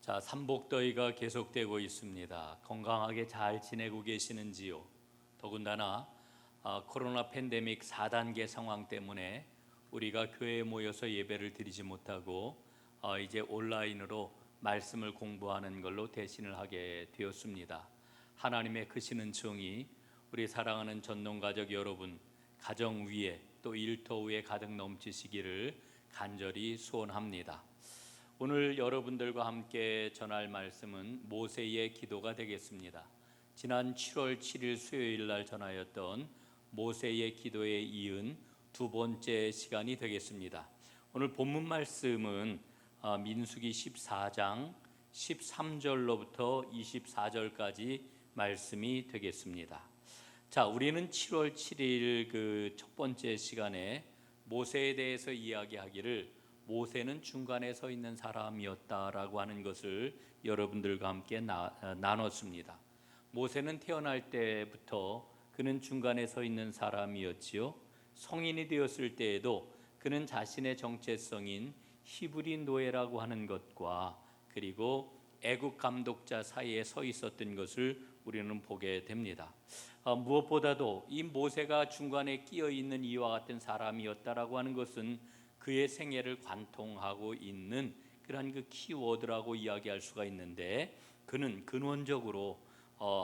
자, 삼복더위가 계속되고 있습니다. 건강하게 잘 지내고 계시는지요? 더군다나 코로나 팬데믹 4단계 상황 때문에 우리가 교회에 모여서 예배를 드리지 못하고 이제 온라인으로 말씀을 공부하는 걸로 대신을 하게 되었습니다. 하나님의 크신 은총이 우리 사랑하는 전농가족 여러분 가정 위에 또 일터 위에 가득 넘치시기를 간절히 소원합니다. 오늘 여러분들과 함께 전할 말씀은 모세의 기도가 되겠습니다. 지난 7월 7일 수요일 날 전하였던 모세의 기도에 이은 두 번째 시간이 되겠습니다. 오늘 본문 말씀은 민수기 14장 13절로부터 24절까지 말씀이 되겠습니다. 자, 우리는 7월 7일 그 첫 번째 시간에 모세에 대해서 이야기하기를 모세는 중간에 서 있는 사람이었다라고 하는 것을 여러분들과 함께 나눴습니다. 모세는 태어날 때부터 그는 중간에 서 있는 사람이었지요. 성인이 되었을 때에도 그는 자신의 정체성인 히브리 노예라고 하는 것과 그리고 애국 감독자 사이에 서 있었던 것을 우리는 보게 됩니다. 무엇보다도 이 모세가 중간에 끼어 있는 이와 같은 사람이었다라고 하는 것은 그의 생애를 관통하고 있는 그러한 그 키워드라고 이야기할 수가 있는데, 그는 근원적으로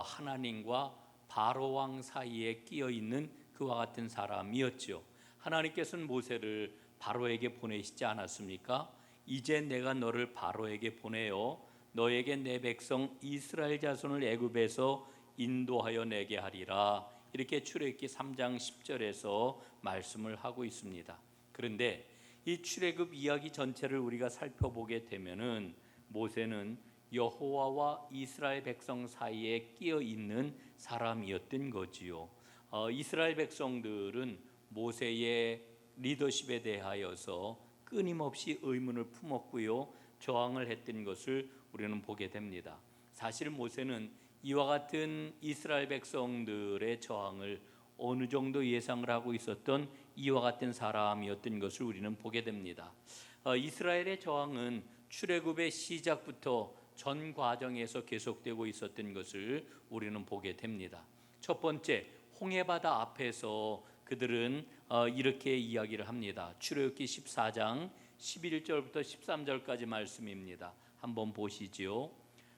하나님과 바로 왕 사이에 끼어 있는 그와 같은 사람이었죠. 하나님께서는 모세를 바로에게 보내시지 않았습니까? 이제 내가 너를 바로에게 보내어 너에게 내 백성 이스라엘 자손을 애굽에서 인도하여 내게 하리라, 이렇게 출애굽기 3장 10절에서 말씀을 하고 있습니다. 그런데 이 출애굽 이야기 전체를 우리가 살펴보게 되면은 모세는 여호와와 이스라엘 백성 사이에 끼어 있는 사람이었던 거지요. 이스라엘 백성들은 모세의 리더십에 대하여서 끊임없이 의문을 품었고요, 저항을 했던 것을 우리는 보게 됩니다. 사실 모세는 이와 같은 이스라엘 백성들의 저항을 어느 정도 예상을 하고 있었던 이와 같은 사람이었던 것을 우리는 보게 됩니다. 이스라엘의 저항은 출애굽의 시작부터 전 과정에서 계속되고 있었던 것을 우리는 보게 됩니다. 첫 번째, 홍해바다 앞에서 그들은 이렇게 이야기를 합니다. 출애굽기 14장 11절부터 13절까지 말씀입니다. 한번 보시지요.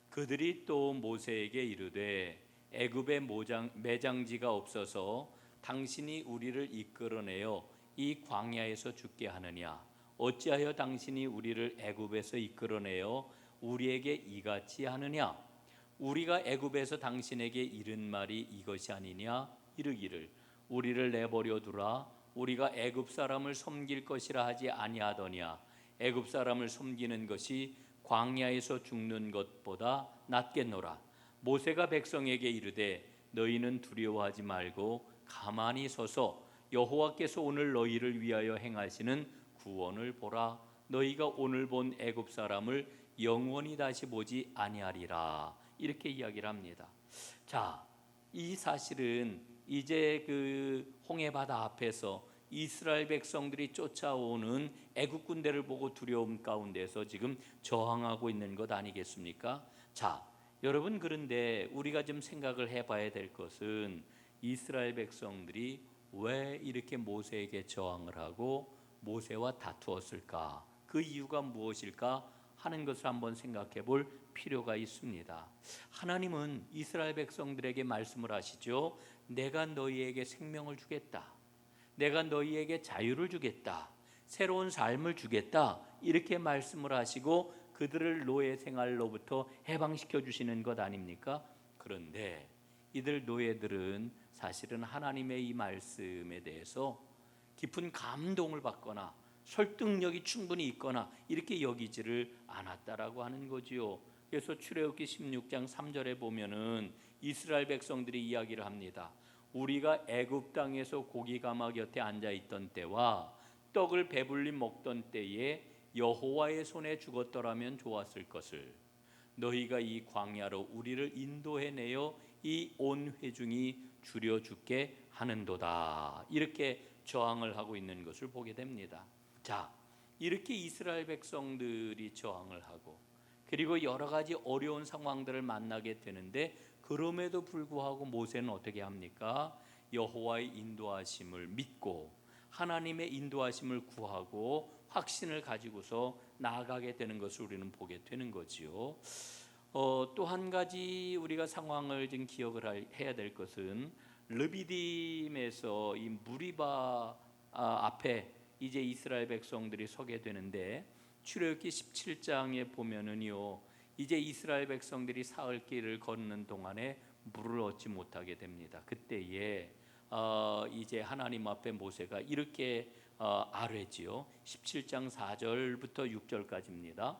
그들이 또 모세에게 이르되 애굽에 매장지가 없어서 당신이 우리를 이끌어내어 이 광야에서 죽게 하느냐? 어찌하여 당신이 우리를 애굽에서 이끌어내어 우리에게 이같이 하느냐? 우리가 애굽에서 당신에게 이른 말이 이것이 아니냐? 이르기를 우리를 내버려 두라. 우리가 애굽 사람을 섬길 것이라 하지 아니하더냐? 애굽 사람을 섬기는 것이 광야에서 죽는 것보다 낫겠노라. 모세가 백성에게 이르되 너희는 두려워하지 말고 가만히 서서 여호와께서 오늘 너희를 위하여 행하시는 구원을 보라. 너희가 오늘 본 애굽 사람을 영원히 다시 보지 아니하리라, 이렇게 이야기를 합니다. 자, 이 사실은 이제 그 홍해바다 앞에서 이스라엘 백성들이 쫓아오는 애국 군대를 보고 두려움 가운데서 지금 저항하고 있는 것 아니겠습니까? 자, 여러분, 그런데 우리가 좀 생각을 해봐야 될 것은 이스라엘 백성들이 왜 이렇게 모세에게 저항을 하고 모세와 다투었을까? 그 이유가 무엇일까 하는 것을 한번 생각해 볼 필요가 있습니다. 하나님은 이스라엘 백성들에게 말씀을 하시죠. 내가 너희에게 생명을 주겠다. 내가 너희에게 자유를 주겠다. 새로운 삶을 주겠다. 이렇게 말씀을 하시고 그들을 노예 생활로부터 해방시켜 주시는 것 아닙니까? 그런데 이들 노예들은 사실은 하나님의 이 말씀에 대해서 깊은 감동을 받거나 설득력이 충분히 있거나 이렇게 여기지를 않았다라고 하는 거지요. 그래서 출애굽기 16장 3절에 보면은 이스라엘 백성들이 이야기를 합니다. 우리가 애굽 땅에서 고기 가마 곁에 앉아 있던 때와 떡을 배불리 먹던 때에 여호와의 손에 죽었더라면 좋았을 것을 너희가 이 광야로 우리를 인도해내어 이 온 회중이 줄여 죽게 하는도다, 이렇게 저항을 하고 있는 것을 보게 됩니다. 자, 이렇게 이스라엘 백성들이 저항을 하고 그리고 여러 가지 어려운 상황들을 만나게 되는데, 그럼에도 불구하고 모세는 어떻게 합니까? 여호와의 인도하심을 믿고 하나님의 인도하심을 구하고 확신을 가지고서 나아가게 되는 것을 우리는 보게 되는 거지요. 또 한 가지 우리가 상황을 지금 기억을 해야 될 것은, 르비딤에서 이 무리바 앞에 이제 이스라엘 백성들이 서게 되는데, 출애굽기 17장에 보면은요, 이제 이스라엘 백성들이 사흘길을 걷는 동안에 물을 얻지 못하게 됩니다. 그때에 이제 하나님 앞에 모세가 이렇게 아뢰지요. 17장 4절부터 6절까지입니다.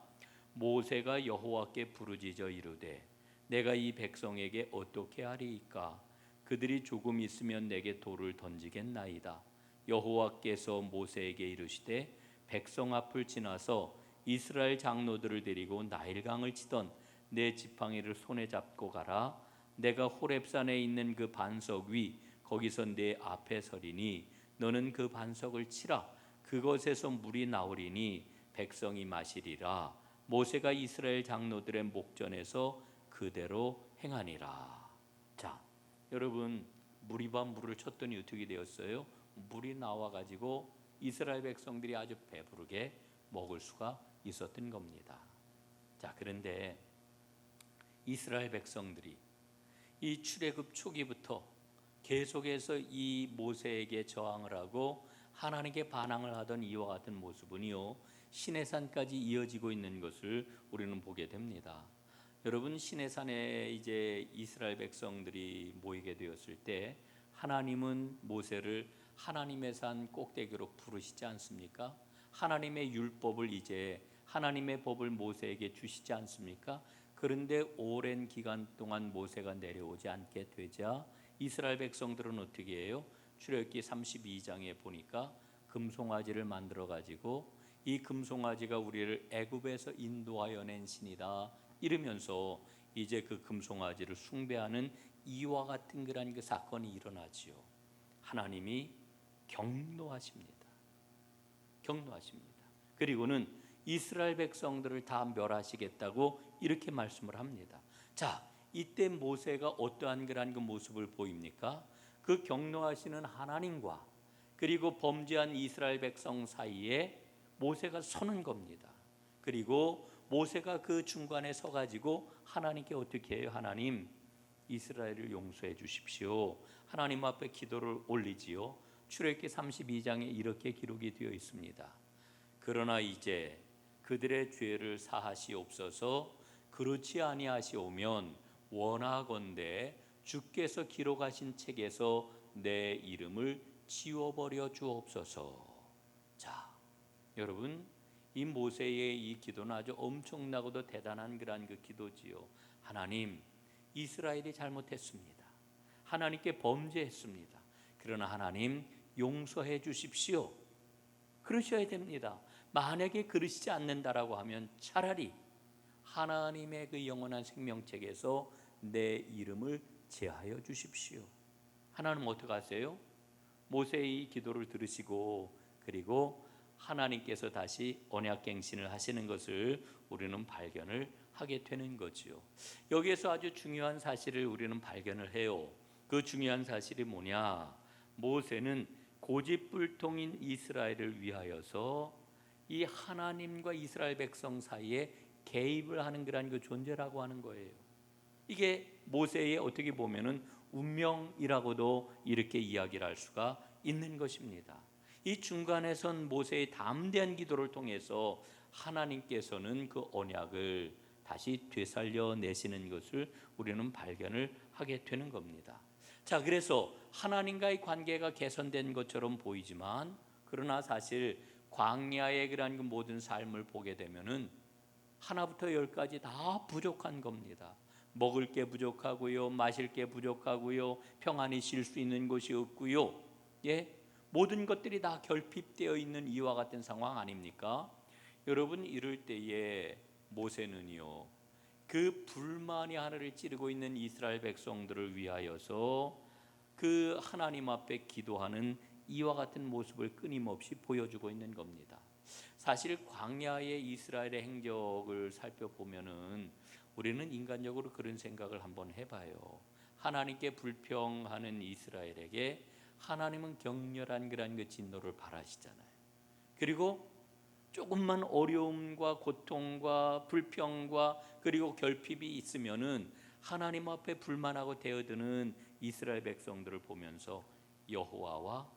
모세가 여호와께 부르짖어 이르되 내가 이 백성에게 어떻게 하리이까? 그들이 조금 있으면 내게 돌을 던지겠나이다. 여호와께서 모세에게 이르시되 백성 앞을 지나서 이스라엘 장로들을 데리고 나일강을 치던 내 지팡이를 손에 잡고 가라. 내가 호렙산에 있는 그 반석 위 거기서 내 앞에 서리니 너는 그 반석을 치라. 그것에서 물이 나오리니 백성이 마시리라. 모세가 이스라엘 장로들의 목전에서 그대로 행하니라. 자, 여러분, 무리바 물을 쳤더니 어떻게 되었어요? 물이 나와가지고 이스라엘 백성들이 아주 배부르게 먹을 수가 있었던 겁니다. 자, 그런데 이스라엘 백성들이 이 출애굽 초기부터 계속해서 이 모세에게 저항을 하고 하나님께 반항을 하던 이와 같은 모습은요, 시내산까지 이어지고 있는 것을 우리는 보게 됩니다. 여러분, 시내산에 이제 이스라엘 백성들이 모이게 되었을 때 하나님은 모세를 하나님의 산 꼭대기로 부르시지 않습니까? 하나님의 율법을, 이제 하나님의 법을 모세에게 주시지 않습니까? 그런데 오랜 기간 동안 모세가 내려오지 않게 되자 이스라엘 백성들은 어떻게 해요? 출애굽기 32장에 보니까 금송아지를 만들어 가지고 이 금송아지가 우리를 애굽에서 인도하여 낸 신이다 이러면서 이제 그 금송아지를 숭배하는 이와 같은 그런 그 사건이 일어나지요. 하나님이 경노하십니다. 경노하십니다. 그리고는 이스라엘 백성들을 다 멸하시겠다고 이렇게 말씀을 합니다. 자, 이때 모세가 어떠한 그런 그 모습을 보입니까? 그 경노하시는 하나님과 그리고 범죄한 이스라엘 백성 사이에 모세가 서는 겁니다. 그리고 모세가 그 중간에 서가지고 하나님께 어떻게 해요? 하나님, 이스라엘을 용서해 주십시오. 하나님 앞에 기도를 올리지요. 출애굽기 32장에 이렇게 기록이 되어 있습니다. 그러나 이제 그들의 죄를 사하시옵소서. 그렇지 아니하시오면 원하건대 주께서 기록하신 책에서 내 이름을 지워버려 주옵소서. 자, 여러분, 이 모세의 이 기도는 아주 엄청나고도 대단한 그런 그 기도지요. 하나님, 이스라엘이 잘못했습니다. 하나님께 범죄했습니다. 그러나 하나님 용서해 주십시오. 그러셔야 됩니다. 만약에 그러시지 않는다라고 하면 차라리 하나님의 그 영원한 생명책에서 내 이름을 제하여 주십시오. 하나님 어떻게 하세요? 모세의 기도를 들으시고 그리고 하나님께서 다시 언약갱신을 하시는 것을 우리는 발견을 하게 되는 거지요. 여기에서 아주 중요한 사실을 우리는 발견을 해요. 그 중요한 사실이 뭐냐? 모세는 고집불통인 이스라엘을 위하여서 이 하나님과 이스라엘 백성 사이에 개입을 하는 그런 그 존재라고 하는 거예요. 이게 모세의 어떻게 보면은 운명이라고도 이렇게 이야기를 할 수가 있는 것입니다. 이 중간에 선 모세의 담대한 기도를 통해서 하나님께서는 그 언약을 다시 되살려 내시는 것을 우리는 발견을 하게 되는 겁니다. 자, 그래서 하나님과의 관계가 개선된 것처럼 보이지만, 그러나 사실 광야의 그런 그 모든 삶을 보게 되면은 하나부터 열까지 다 부족한 겁니다. 먹을 게 부족하고요, 마실 게 부족하고요, 평안히 쉴 수 있는 곳이 없고요, 모든 것들이 다 결핍되어 있는 이와 같은 상황 아닙니까? 여러분, 이럴 때에 모세는요, 그 불만이 하늘을 찌르고 있는 이스라엘 백성들을 위하여서 그 하나님 앞에 기도하는 이와 같은 모습을 끊임없이 보여주고 있는 겁니다. 사실 광야의 이스라엘의 행적을 살펴보면은 우리는 인간적으로 그런 생각을 한번 해봐요. 하나님께 불평하는 이스라엘에게 하나님은 격렬한 그런 그 진노를 바라시잖아요. 그리고 조금만 어려움과 고통과 불평과 그리고 결핍이 있으면은 하나님 앞에 불만하고 대어드는 이스라엘 백성들을 보면서 여호와와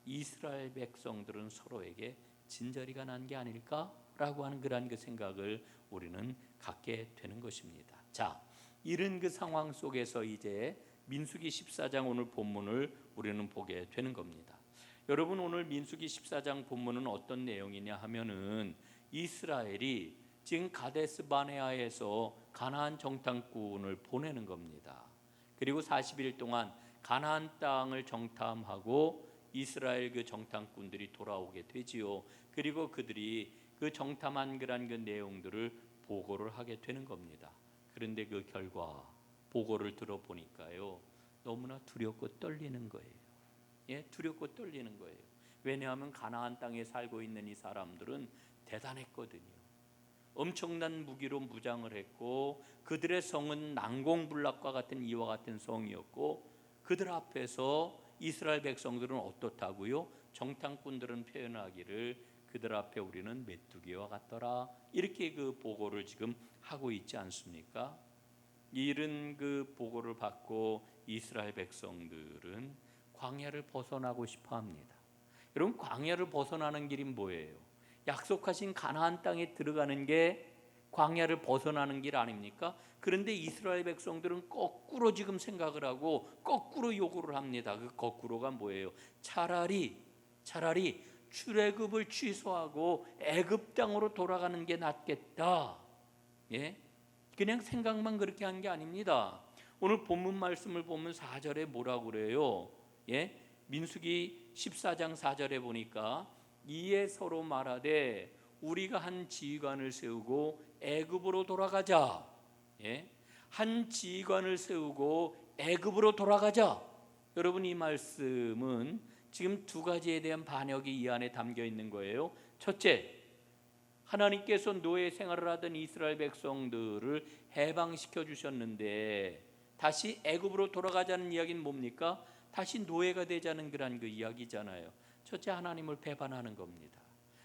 이스라엘 백성들은 서로에게 진저리가 난 게 아닐까라고 하는 그러한 그 생각을 우리는 갖게 되는 것입니다. 자, 이런 그 상황 속에서 이제 민수기 14장 오늘 본문을 우리는 보게 되는 겁니다. 여러분, 오늘 민수기 14장 본문은 어떤 내용이냐 하면은 이스라엘이 지금 가데스 바네아에서 가나안 정탐꾼을 보내는 겁니다. 그리고 40일 동안 가나안 땅을 정탐하고 이스라엘 그 정탐꾼들이 돌아오게 되지요. 그리고 그들이 그 정탐한 그런 그 내용들을 보고를 하게 되는 겁니다. 그런데 그 결과 보고를 들어보니까요, 너무나 두렵고 떨리는 거예요. 두렵고 떨리는 거예요. 왜냐하면 가나안 땅에 살고 있는 이 사람들은 대단했거든요. 엄청난 무기로 무장을 했고 그들의 성은 난공불락과 같은 이와 같은 성이었고 그들 앞에서 이스라엘 백성들은 어떻다고요? 정탐꾼들은 표현하기를 그들 앞에 우리는 메뚜기와 같더라, 이렇게 그 보고를 지금 하고 있지 않습니까? 이런 그 보고를 받고 이스라엘 백성들은 광야를 벗어나고 싶어 합니다. 여러분, 광야를 벗어나는 길이 뭐예요? 약속하신 가나안 땅에 들어가는 게 광야를 벗어나는 길 아닙니까? 그런데 이스라엘 백성들은 거꾸로 지금 생각을 하고 거꾸로 요구를 합니다. 그 거꾸로가 뭐예요? 차라리 출애굽을 취소하고 애굽 땅으로 돌아가는 게 낫겠다. 그냥 생각만 그렇게 한 게 아닙니다. 오늘 본문 말씀을 보면 4절에 뭐라고 그래요? 민수기 14장 4절에 보니까 이에 서로 말하되 우리가 한 지휘관을 세우고 애굽으로 돌아가자. 한 지휘관을 세우고 애굽으로 돌아가자. 여러분, 이 말씀은 지금 두 가지에 대한 반역이 이 안에 담겨 있는 거예요. 첫째, 하나님께서 노예 생활을 하던 이스라엘 백성들을 해방시켜 주셨는데 다시 애굽으로 돌아가자는 이야기는 뭡니까? 다시 노예가 되자는 그런 그 이야기잖아요. 첫째, 하나님을 배반하는 겁니다.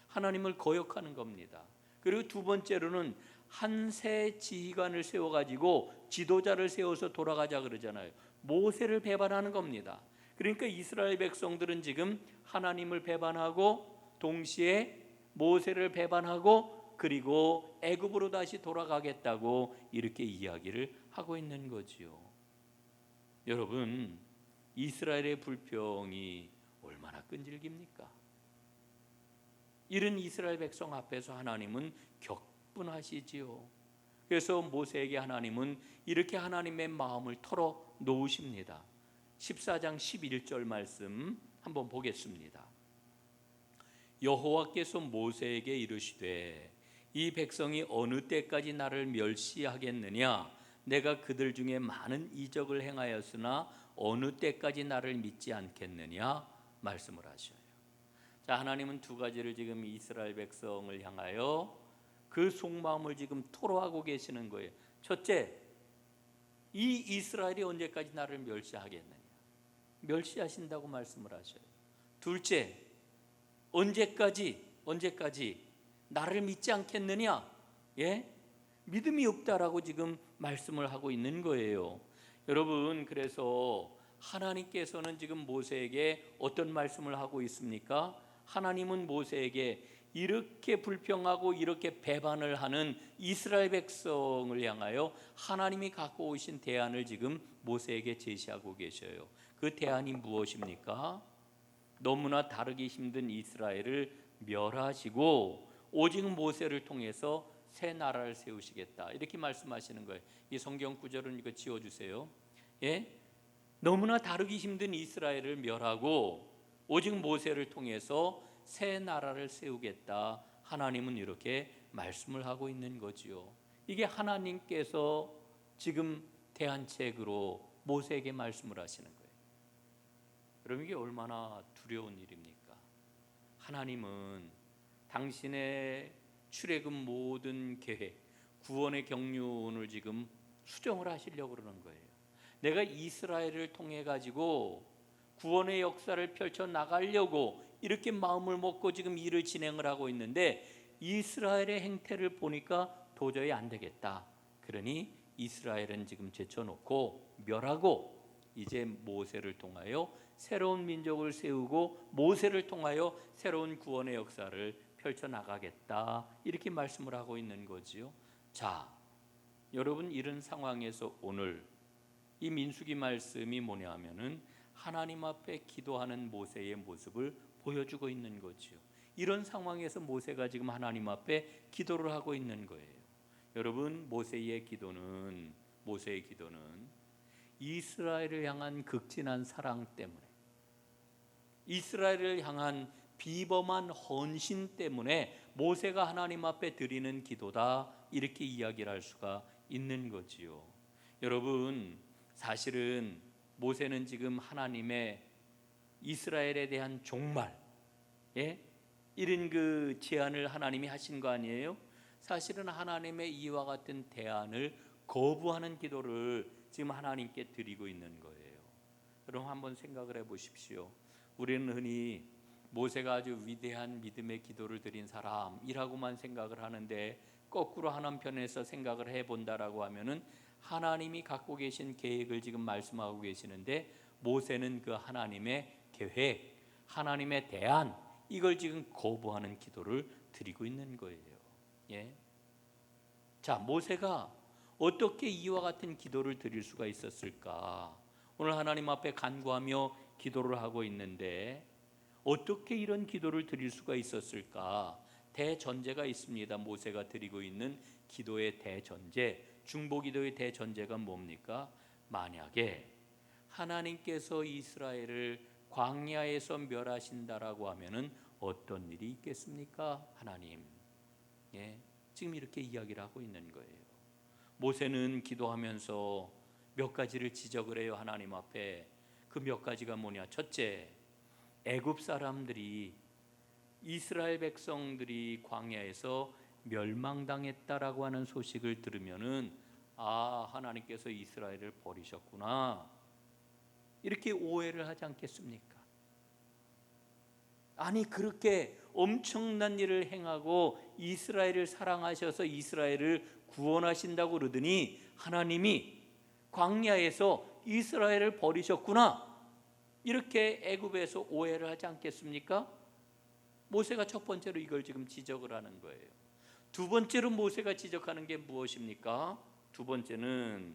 하나님을 거역하는 겁니다. 그리고 두 번째로는 한 새 지휘관을 세워가지고 지도자를 세워서 돌아가자 그러잖아요. 모세를 배반하는 겁니다. 그러니까 이스라엘 백성들은 지금 하나님을 배반하고 동시에 모세를 배반하고 그리고 애굽으로 다시 돌아가겠다고 이렇게 이야기를 하고 있는 거지요. 여러분, 이스라엘의 불평이 얼마나 끈질깁니까? 이런 이스라엘 백성 앞에서 하나님은 격분하시지요. 그래서 모세에게 하나님은 이렇게 하나님의 마음을 털어 놓으십니다. 14장 11절 말씀 한번 보겠습니다. 여호와께서 모세에게 이르시되 이 백성이 어느 때까지 나를 멸시하겠느냐? 내가 그들 중에 많은 이적을 행하였으나 어느 때까지 나를 믿지 않겠느냐? 말씀을 하셔요. 자, 하나님은 두 가지를 지금 이스라엘 백성을 향하여 그 속마음을 지금 토로하고 계시는 거예요. 첫째, 이 이스라엘이 언제까지 나를 멸시하겠느냐? 멸시하신다고 말씀을 하셔요. 둘째, 언제까지 나를 믿지 않겠느냐? 믿음이 없다라고 지금 말씀을 하고 있는 거예요. 여러분, 그래서 하나님께서는 지금 모세에게 어떤 말씀을 하고 있습니까? 하나님은 모세에게 이렇게 불평하고 이렇게 배반을 하는 이스라엘 백성을 향하여 하나님이 갖고 오신 대안을 지금 모세에게 제시하고 계셔요. 그 대안이 무엇입니까? 너무나 다르기 힘든 이스라엘을 멸하시고 오직 모세를 통해서 새 나라를 세우시겠다, 이렇게 말씀하시는 거예요. 이 성경 구절은 이거 지워주세요. 너무나 다루기 힘든 이스라엘을 멸하고 오직 모세를 통해서 새 나라를 세우겠다, 하나님은 이렇게 말씀을 하고 있는 거지요. 이게 하나님께서 지금 대안책으로 모세에게 말씀을 하시는 거예요. 여러분, 이게 얼마나 두려운 일입니까? 하나님은 당신의 출애굽 모든 계획, 구원의 경륜을 지금 수정을 하시려고 그러는 거예요. 내가 이스라엘을 통해 가지고 구원의 역사를 펼쳐 나가려고 이렇게 마음을 먹고 지금 일을 진행을 하고 있는데 이스라엘의 행태를 보니까 도저히 안 되겠다. 그러니 이스라엘은 지금 제쳐놓고 멸하고 이제 모세를 통하여 새로운 민족을 세우고 모세를 통하여 새로운 구원의 역사를 펼쳐나가겠다, 이렇게 말씀을 하고 있는 거지요. 자, 여러분, 이런 상황에서 오늘 이 민수기 말씀이 뭐냐 하면은 하나님 앞에 기도하는 모세의 모습을 보여주고 있는 거지요. 이런 상황에서 모세가 지금 하나님 앞에 기도를 하고 있는 거예요. 여러분, 모세의 기도는 이스라엘을 향한 극진한 사랑 때문에, 이스라엘을 향한 비범한 헌신 때문에 모세가 하나님 앞에 드리는 기도다, 이렇게 이야기를 할 수가 있는 거지요. 여러분, 사실은 모세는 지금 하나님의 이스라엘에 대한 종말, 이런 그 제안을 하나님이 하신 거 아니에요? 사실은 하나님의 이와 같은 대안을 거부하는 기도를 지금 하나님께 드리고 있는 거예요. 여러분, 한번 생각을 해보십시오. 우리는 흔히 모세가 아주 위대한 믿음의 기도를 드린 사람이라고만 생각을 하는데, 거꾸로 한편에서 생각을 해본다라고 하면은 하나님이 갖고 계신 계획을 지금 말씀하고 계시는데, 모세는 그 하나님의 계획, 하나님의 대안, 이걸 지금 거부하는 기도를 드리고 있는 거예요. 자, 모세가 어떻게 이와 같은 기도를 드릴 수가 있었을까? 오늘 하나님 앞에 간구하며 기도를 하고 있는데 어떻게 이런 기도를 드릴 수가 있었을까? 대전제가 있습니다. 모세가 드리고 있는 기도의 대전제, 중보기도의 대전제가 뭡니까? 만약에 하나님께서 이스라엘을 광야에서 멸하신다라고 하면은 어떤 일이 있겠습니까? 하나님, 지금 이렇게 이야기를 하고 있는 거예요. 모세는 기도하면서 몇 가지를 지적을 해요. 하나님 앞에. 그 몇 가지가 뭐냐? 첫째, 애굽 사람들이, 이스라엘 백성들이 광야에서 멸망당했다라고 하는 소식을 들으면은 하나님께서 이스라엘을 버리셨구나, 이렇게 오해를 하지 않겠습니까? 아니, 그렇게 엄청난 일을 행하고 이스라엘을 사랑하셔서 이스라엘을 구원하신다고 그러더니 하나님이 광야에서 이스라엘을 버리셨구나, 이렇게 애굽에서 오해를 하지 않겠습니까? 모세가 첫 번째로 이걸 지금 지적을 하는 거예요. 두 번째로 모세가 지적하는 게 무엇입니까? 두 번째는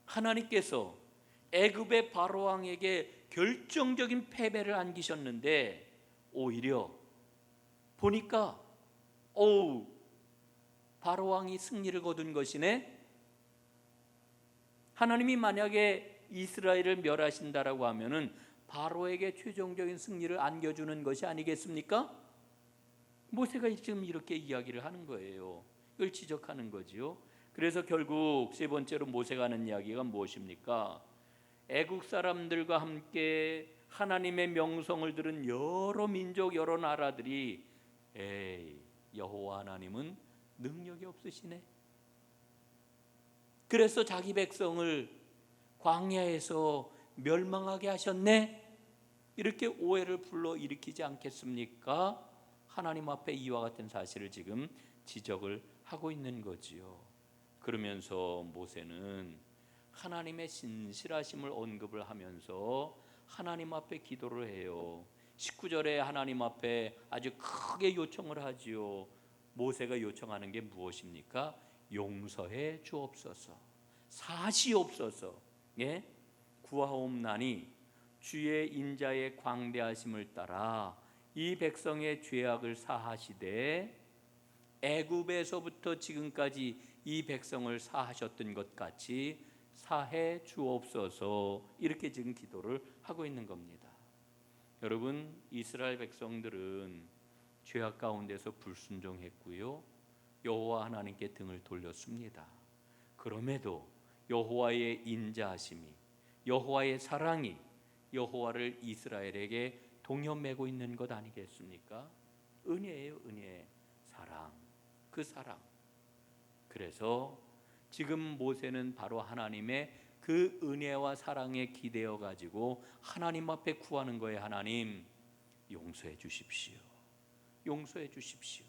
하나님께서 애굽의 바로 왕에게 결정적인 패배를 안기셨는데 오히려 보니까 바로 왕이 승리를 거둔 것이네. 하나님이 만약에 이스라엘을 멸하신다라고 하면은 바로에게 최종적인 승리를 안겨주는 것이 아니겠습니까? 모세가 지금 이렇게 이야기를 하는 거예요. 이걸 지적하는 거지요. 그래서 결국 세 번째로 모세가 하는 이야기가 무엇입니까? 애국 사람들과 함께 하나님의 명성을 들은 여러 민족, 여러 나라들이 여호와 하나님은 능력이 없으시네, 그래서 자기 백성을 광야에서 멸망하게 하셨네, 이렇게 오해를 불러일으키지 않겠습니까? 하나님 앞에 이와 같은 사실을 지금 지적을 하고 있는 거지요. 그러면서 모세는 하나님의 신실하심을 언급을 하면서 하나님 앞에 기도를 해요. 19절에 하나님 앞에 아주 크게 요청을 하지요. 모세가 요청하는 게 무엇입니까? 용서해 주옵소서, 사시옵소서, 구하옵나니 주의 인자의 광대하심을 따라 이 백성의 죄악을 사하시되 애굽에서부터 지금까지 이 백성을 사하셨던 것 같이 사해 주옵소서, 이렇게 지금 기도를 하고 있는 겁니다. 여러분, 이스라엘 백성들은 죄악 가운데서 불순종했고요, 여호와 하나님께 등을 돌렸습니다. 그럼에도 여호와의 인자하심이, 여호와의 사랑이 여호와를 이스라엘에게 동여매고 있는 것 아니겠습니까? 은혜예요. 은혜. 사랑. 그 사랑. 그래서 지금 모세는 바로 하나님의 그 은혜와 사랑에 기대어 가지고 하나님 앞에 구하는 거예요. 하나님, 용서해 주십시오. 용서해 주십시오.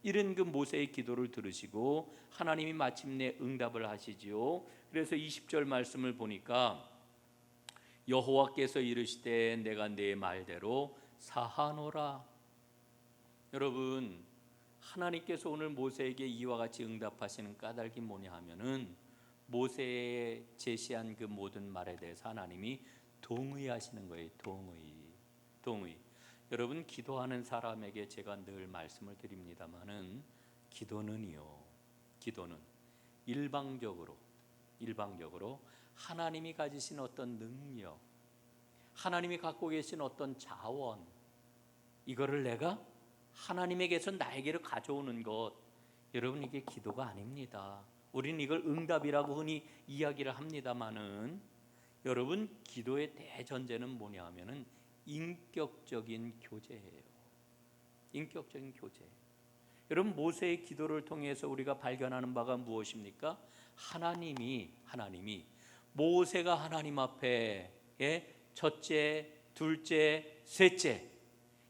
이런 그 모세의 기도를 들으시고 하나님이 마침내 응답을 하시지요. 그래서 20절 말씀을 보니까 여호와께서 이르시되 내가 네 말대로 사하노라. 여러분, 하나님께서 오늘 모세에게 이와 같이 응답하시는 까닭이 뭐냐 하면은 모세의 제시한 그 모든 말에 대해서 하나님이 동의하시는 거예요. 동의. 여러분, 기도하는 사람에게 제가 늘 말씀을 드립니다마는 기도는 일방적으로 하나님이 가지신 어떤 능력, 하나님이 갖고 계신 어떤 자원, 이거를 내가 하나님에게서 나에게로 가져오는 것, 여러분, 이게 기도가 아닙니다. 우리는 이걸 응답이라고 흔히 이야기를 합니다마는 여러분, 기도의 대전제는 뭐냐 하면은 인격적인 교제예요. 인격적인 교제. 여러분, 모세의 기도를 통해서 우리가 발견하는 바가 무엇입니까? 하나님이 모세가 하나님 앞에 첫째, 둘째, 셋째,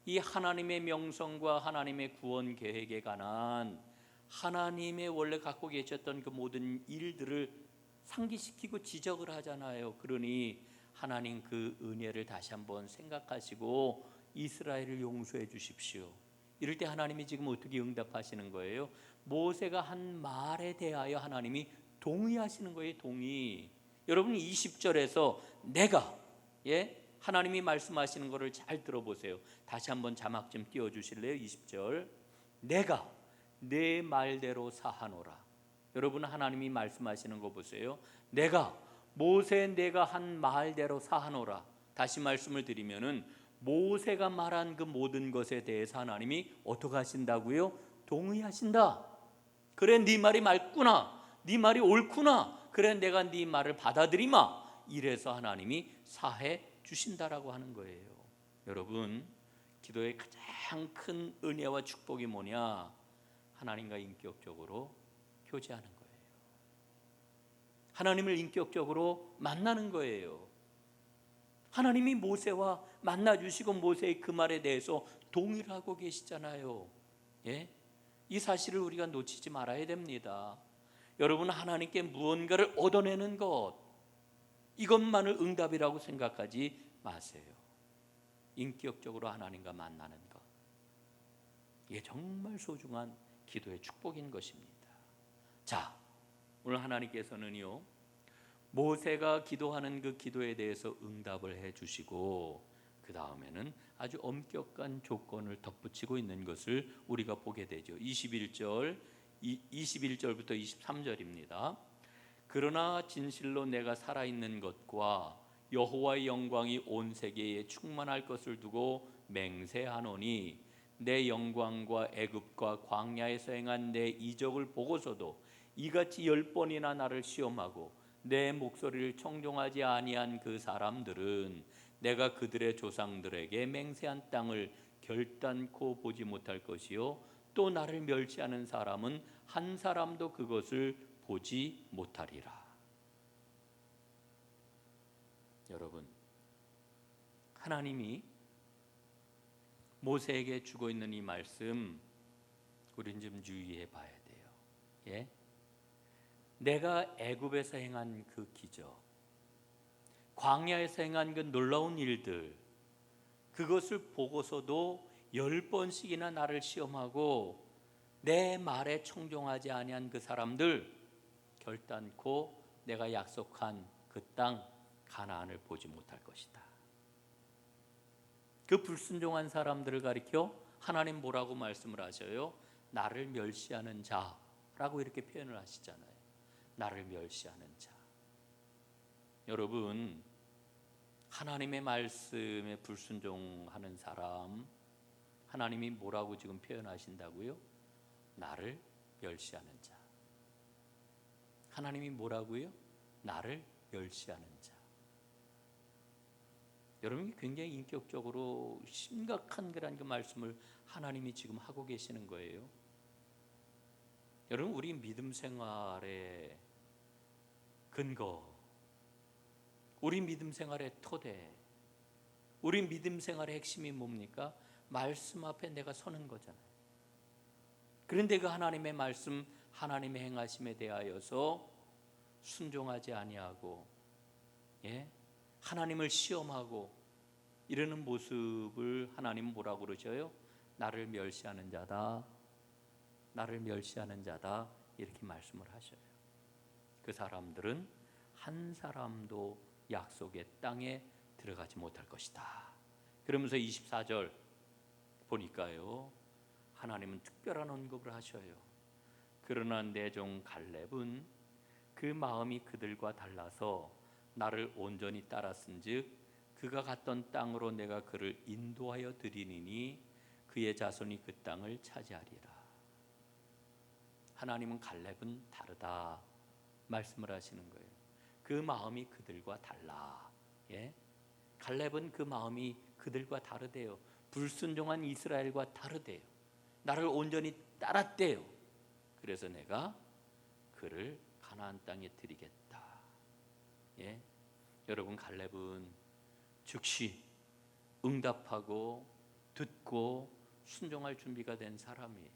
이 하나님의 명성과 하나님의 구원 계획에 관한 하나님의 원래 갖고 계셨던 그 모든 일들을 상기시키고 지적을 하잖아요. 그러니 하나님 그 은혜를 다시 한번 생각하시고 이스라엘을 용서해 주십시오. 이럴 때 하나님이 지금 어떻게 응답하시는 거예요? 모세가 한 말에 대하여 하나님이 동의하시는 거예요. 동의. 여러분, 20절에서 내가, 하나님이 말씀하시는 것을 잘 들어보세요. 다시 한번 자막 좀 띄워주실래요? 20절. 내가 내 말대로 사하노라. 여러분, 하나님이 말씀하시는 거 보세요. 내가 한 말대로 사하노라. 다시 말씀을 드리면은 모세가 말한 그 모든 것에 대해서 하나님이 어떻게 하신다고요? 동의하신다. 그래, 네 말이 맞구나. 네 말이 옳구나. 그래, 내가 네 말을 받아들이마. 이래서 하나님이 사해 주신다라고 하는 거예요. 여러분, 기도의 가장 큰 은혜와 축복이 뭐냐? 하나님과 인격적으로 교제하는 거예요. 하나님을 인격적으로 만나는 거예요. 하나님이 모세와 만나주시고 모세의 그 말에 대해서 동의를 하고 계시잖아요. 이 사실을 우리가 놓치지 말아야 됩니다. 여러분, 하나님께 무언가를 얻어내는 것, 이것만을 응답이라고 생각하지 마세요. 인격적으로 하나님과 만나는 것, 이게 정말 소중한 기도의 축복인 것입니다. 자, 오늘 하나님께서는요, 모세가 기도하는 그 기도에 대해서 응답을 해주시고 그 다음에는 아주 엄격한 조건을 덧붙이고 있는 것을 우리가 보게 되죠. 21절부터 23절입니다. 그러나 진실로 내가 살아있는 것과 여호와의 영광이 온 세계에 충만할 것을 두고 맹세하노니 내 영광과 애굽과 광야에서 행한 내 이적을 보고서도 이같이 10번이나 나를 시험하고 내 목소리를 청종하지 아니한 그 사람들은 내가 그들의 조상들에게 맹세한 땅을 결단코 보지 못할 것이요 또 나를 멸시하는 사람은 한 사람도 그것을 보지 못하리라. 여러분, 하나님이 모세에게 주고 있는 이 말씀, 우린 좀 유의해 봐야 돼요. 내가 애굽에서 행한 그 기적, 광야에서 행한 그 놀라운 일들, 그것을 보고서도 10번씩이나 나를 시험하고 내 말에 청종하지 아니한 그 사람들, 결단코 내가 약속한 그 땅 가나안을 보지 못할 것이다. 그 불순종한 사람들을 가리켜 하나님 뭐라고 말씀을 하셔요? 나를 멸시하는 자라고 이렇게 표현을 하시잖아요. 나를 멸시하는 자. 여러분, 하나님의 말씀에 불순종하는 사람, 하나님이 뭐라고 지금 표현하신다고요? 나를 멸시하는 자. 하나님이 뭐라고요? 나를 멸시하는 자. 여러분이 굉장히 인격적으로 심각한 그런 그 말씀을 하나님이 지금 하고 계시는 거예요. 여러분, 우리 믿음 생활의 근거, 우리 믿음 생활의 토대, 우리 믿음 생활의 핵심이 뭡니까? 말씀 앞에 내가 서는 거잖아요. 그런데 그 하나님의 말씀, 하나님의 행하심에 대하여서 순종하지 아니하고, 하나님을 시험하고 이러는 모습을 하나님은 뭐라고 그러셔요? 나를 멸시하는 자다, 나를 멸시하는 자다, 이렇게 말씀을 하셔요. 그 사람들은 한 사람도 약속의 땅에 들어가지 못할 것이다. 그러면서 24절 보니까요, 하나님은 특별한 언급을 하셔요. 그러나 내 종 갈렙은 그 마음이 그들과 달라서 나를 온전히 따랐은즉 그가 갔던 땅으로 내가 그를 인도하여 드리니니 그의 자손이 그 땅을 차지하리라. 하나님은 갈렙은 다르다 말씀을 하시는 거예요. 그 마음이 그들과 달라. 갈렙은 그 마음이 그들과 다르대요. 불순종한 이스라엘과 다르대요. 나를 온전히 따랐대요. 그래서 내가 그를 가나안 땅에 드리겠다. 여러분, 갈렙은 즉시 응답하고 듣고 순종할 준비가 된 사람이에요.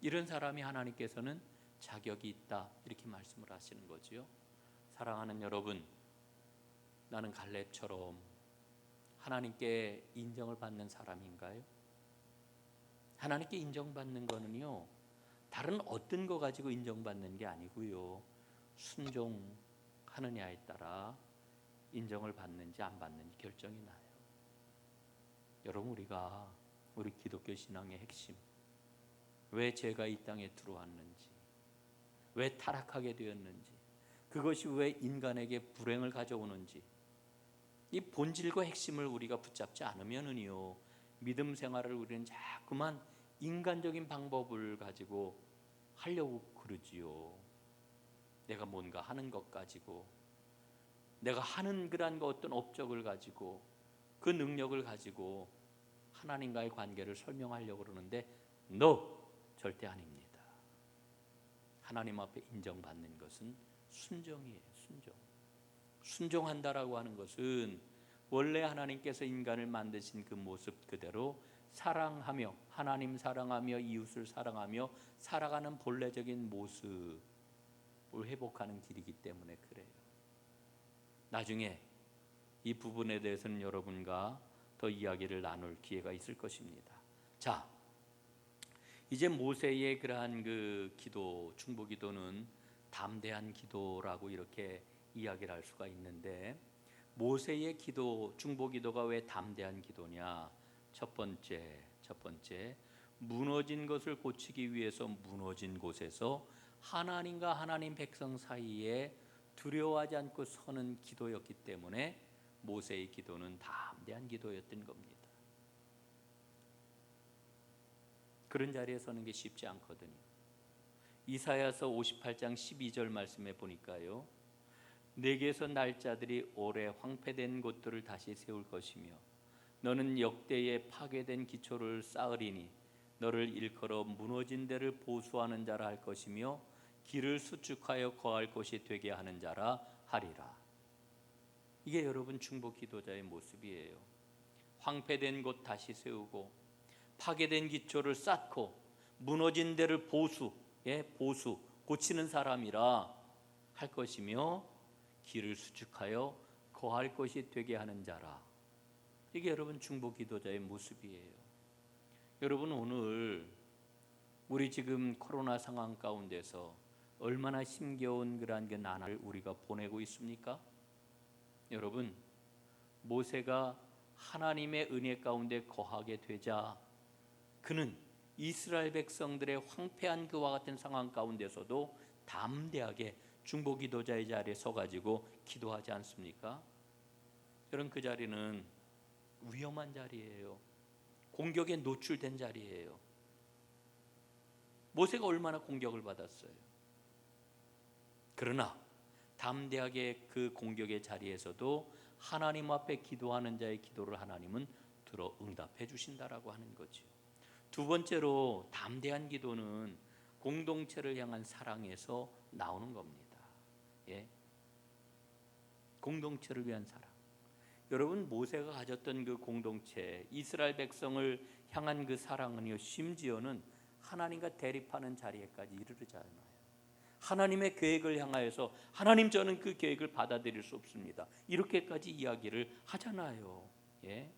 이런 사람이 하나님께서는 자격이 있다, 이렇게 말씀을 하시는 거지요. 사랑하는 여러분, 나는 갈렙처럼 하나님께 인정을 받는 사람인가요? 하나님께 인정받는 거는요, 다른 어떤 거 가지고 인정받는 게 아니고요, 순종하느냐에 따라 인정을 받는지 안 받는지 결정이 나요. 여러분, 우리 기독교 신앙의 핵심, 왜 제가 이 땅에 들어왔는지, 왜 타락하게 되었는지, 그것이 왜 인간에게 불행을 가져오는지, 이 본질과 핵심을 우리가 붙잡지 않으면은요, 믿음 생활을 우리는 자꾸만 인간적인 방법을 가지고 하려고 그러지요. 내가 뭔가 하는 것 가지고, 내가 하는 그런 어떤 업적을 가지고, 그 능력을 가지고 하나님과의 관계를 설명하려고 그러는데 절대 아닙니다. 하나님 앞에 인정받는 것은 순종이에요. 순종한다라고 하는 것은 원래 하나님께서 인간을 만드신 그 모습 그대로 사랑하며, 하나님 사랑하며 이웃을 사랑하며 살아가는 본래적인 모습을 회복하는 길이기 때문에 그래요. 나중에 이 부분에 대해서는 여러분과 더 이야기를 나눌 기회가 있을 것입니다. 자, 이제 모세의 그러한 그 기도, 중보기도는 담대한 기도라고 이렇게 이야기를 할 수가 있는데, 모세의 기도, 중보기도가 왜 담대한 기도냐? 첫 번째, 무너진 것을 고치기 위해서 무너진 곳에서 하나님과 하나님 백성 사이에 두려워하지 않고 서는 기도였기 때문에 모세의 기도는 담대한 기도였던 겁니다. 그런 자리에 서는 게 쉽지 않거든요. 이사야서 58장 12절 말씀에 보니까요, 내게서 날짜들이 오래 황폐된 곳들을 다시 세울 것이며 너는 역대에 파괴된 기초를 쌓으리니 너를 일컬어 무너진 데를 보수하는 자라 할 것이며 길을 수축하여 거할 곳이 되게 하는 자라 하리라. 이게 여러분 중보 기도자의 모습이에요. 황폐된 곳 다시 세우고, 파괴된 기초를 쌓고, 무너진 데를 보수, 고치는 사람이라 할 것이며 길을 수축하여 거할 곳이 되게 하는 자라. 이게 여러분 중보 기도자의 모습이에요. 여러분, 오늘 우리 지금 코로나 상황 가운데서 얼마나 힘겨운 그러한 그 나날을 우리가 보내고 있습니까? 여러분, 모세가 하나님의 은혜 가운데 거하게 되자 그는 이스라엘 백성들의 황폐한 그와 같은 상황 가운데서도 담대하게 중보 기도자의 자리에 서가지고 기도하지 않습니까? 여러분, 그 자리는 위험한 자리예요. 공격에 노출된 자리예요. 모세가 얼마나 공격을 받았어요. 그러나 담대하게 그 공격의 자리에서도 하나님 앞에 기도하는 자의 기도를 하나님은 들어 응답해 주신다라고 하는 거죠. 두 번째로 담대한 기도는 공동체를 향한 사랑에서 나오는 겁니다. 예. 공동체를 위한 사랑. 여러분, 모세가 가졌던 그 공동체, 이스라엘 백성을 향한 그 사랑은요, 심지어는 하나님과 대립하는 자리에까지 이르르지 않아요. 하나님의 계획을 향하여서 하나님, 저는 그 계획을 받아들일 수 없습니다, 이렇게까지 이야기를 하잖아요. 예?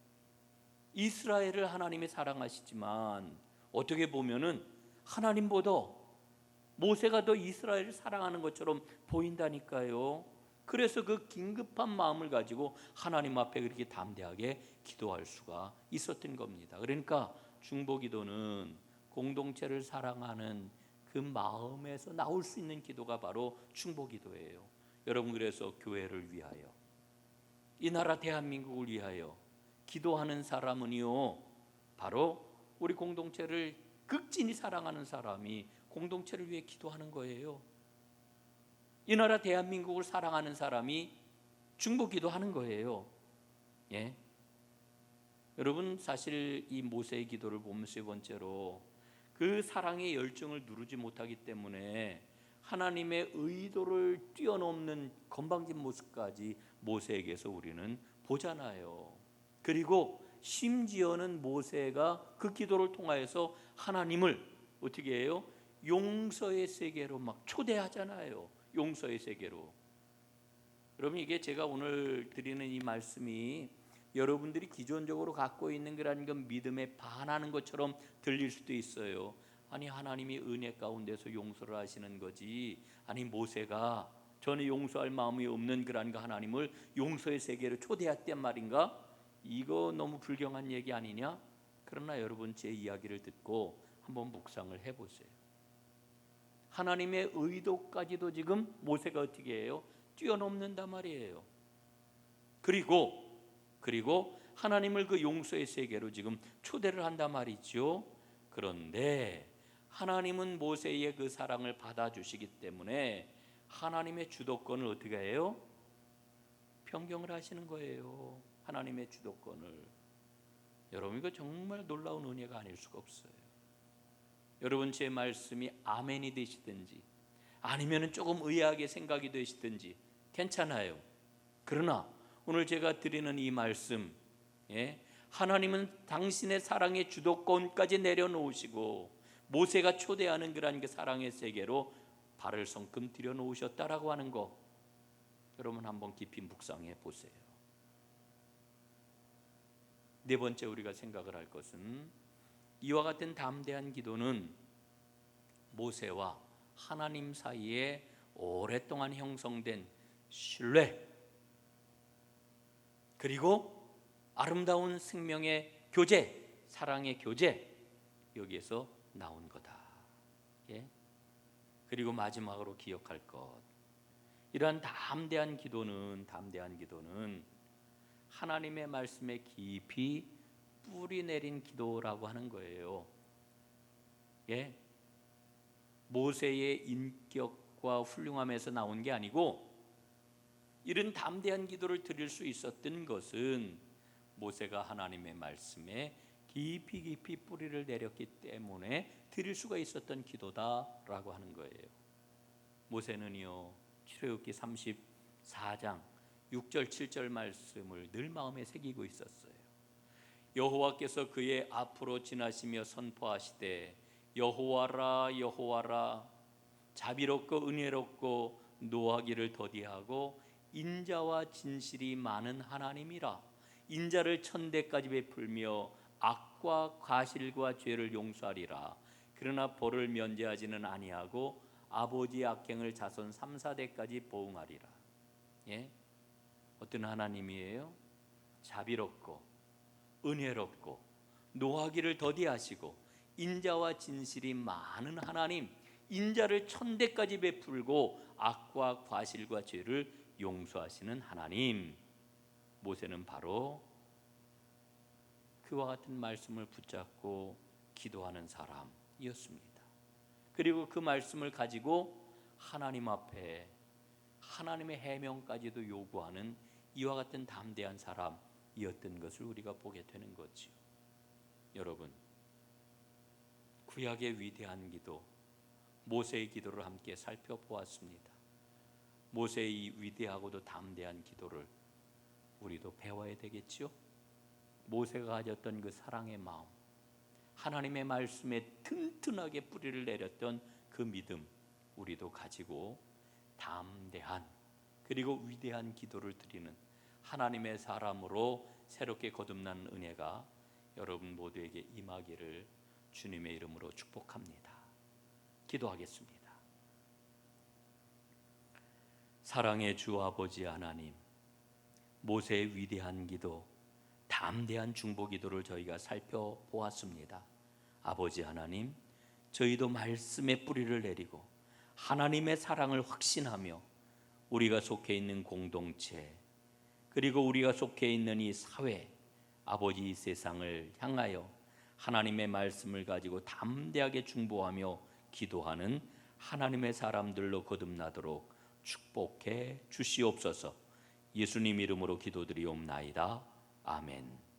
이스라엘을 하나님이 사랑하시지만 어떻게 보면은 하나님보다 모세가 더 이스라엘을 사랑하는 것처럼 보인다니까요. 그래서 그 긴급한 마음을 가지고 하나님 앞에 그렇게 담대하게 기도할 수가 있었던 겁니다. 그러니까 중보기도는 공동체를 사랑하는 그 마음에서 나올 수 있는 기도가 바로 중보기도예요. 여러분, 그래서 교회를 위하여, 이 나라 대한민국을 위하여 기도하는 사람은요, 바로 우리 공동체를 극진히 사랑하는 사람이 공동체를 위해 기도하는 거예요. 이 나라 대한민국을 사랑하는 사람이 중보기도하는 거예요. 예? 여러분, 사실 이 모세의 기도를 보면 세 번째로 그 사랑의 열정을 누르지 못하기 때문에 하나님의 의도를 뛰어넘는 건방진 모습까지 모세에게서 우리는 보잖아요. 그리고 심지어는 모세가 그 기도를 통하여서 하나님을 어떻게 해요? 용서의 세계로 막 초대하잖아요. 용서의 세계로. 여러분, 이게 제가 오늘 드리는 이 말씀이 여러분들이 기존적으로 갖고 있는 그런 건 믿음에 반하는 것처럼 들릴 수도 있어요. 아니, 하나님이 은혜 가운데서 용서를 하시는 거지, 아니 모세가 전혀 용서할 마음이 없는 그런 그 하나님을 용서의 세계로 초대했단 말인가? 이거 너무 불경한 얘기 아니냐? 그러나 여러분, 제 이야기를 듣고 한번 묵상을 해보세요. 하나님의 의도까지도 지금 모세가 어떻게 해요? 뛰어넘는단 말이에요. 그리고 하나님을 그 용서의 세계로 지금 초대를 한단 말이죠. 그런데 하나님은 모세의 그 사랑을 받아주시기 때문에 하나님의 주도권을 어떻게 해요? 변경을 하시는 거예요. 하나님의 주도권을. 여러분, 이거 정말 놀라운 은혜가 아닐 수가 없어요. 여러분, 제 말씀이 아멘이 되시든지 아니면 조금 의아하게 생각이 되시든지 괜찮아요. 그러나 오늘 제가 드리는 이 말씀, 하나님은 당신의 사랑의 주도권까지 내려놓으시고 모세가 초대하는 그러한 그 사랑의 세계로 발을 성큼 들여놓으셨다라고 하는 거, 여러분 한번 깊이 묵상해 보세요. 네 번째, 우리가 생각을 할 것은 이와 같은 담대한 기도는 모세와 하나님 사이에 오랫동안 형성된 신뢰, 그리고 아름다운 생명의 교제, 사랑의 교제, 여기에서 나온 거다. 예? 그리고 마지막으로 기억할 것, 이러한 담대한 기도는 하나님의 말씀에 깊이 뿌리 내린 기도라고 하는 거예요. 예? 모세의 인격과 훌륭함에서 나온 게 아니고, 이런 담대한 기도를 드릴 수 있었던 것은 모세가 하나님의 말씀에 깊이 뿌리를 내렸기 때문에 드릴 수가 있었던 기도다라고 하는 거예요. 모세는요, 출애굽기 34장 6절 7절 말씀을 늘 마음에 새기고 있었어요. 여호와께서 그의 앞으로 지나시며 선포하시되 여호와라 여호와라, 자비롭고 은혜롭고 노하기를 더디하고 인자와 진실이 많은 하나님이라. 인자를 천대까지 베풀며 악과 과실과 죄를 용서하리라. 그러나 벌을 면제하지는 아니하고 아버지의 악행을 자손 3, 4대까지 보응하리라. 예? 어떤 하나님이에요? 자비롭고 은혜롭고 노하기를 더디하시고 인자와 진실이 많은 하나님, 인자를 천대까지 베풀고 악과 과실과 죄를 용서하시는 하나님. 모세는 바로 그와 같은 말씀을 붙잡고 기도하는 사람이었습니다. 그리고 그 말씀을 가지고 하나님 앞에 하나님의 해명까지도 요구하는 이와 같은 담대한 사람이었던 것을 우리가 보게 되는 거지요. 여러분, 구약의 위대한 기도, 모세의 기도를 함께 살펴보았습니다. 모세의 이 위대하고도 담대한 기도를 우리도 배워야 되겠지요. 모세가 가졌던 그 사랑의 마음, 하나님의 말씀에 튼튼하게 뿌리를 내렸던 그 믿음, 우리도 가지고 담대한 그리고 위대한 기도를 드리는 하나님의 사람으로 새롭게 거듭난 은혜가 여러분 모두에게 임하기를 주님의 이름으로 축복합니다. 기도하겠습니다. 사랑의 주 아버지 하나님, 모세의 위대한 기도, 담대한 중보 기도를 저희가 살펴보았습니다. 아버지 하나님, 저희도 말씀의 뿌리를 내리고 하나님의 사랑을 확신하며 우리가 속해 있는 공동체, 그리고 우리가 속해 있는 이 사회, 아버지 이 세상을 향하여 하나님의 말씀을 가지고 담대하게 중보하며 기도하는 하나님의 사람들로 거듭나도록 축복해 주시옵소서. 예수님 이름으로 기도드리옵나이다. 아멘.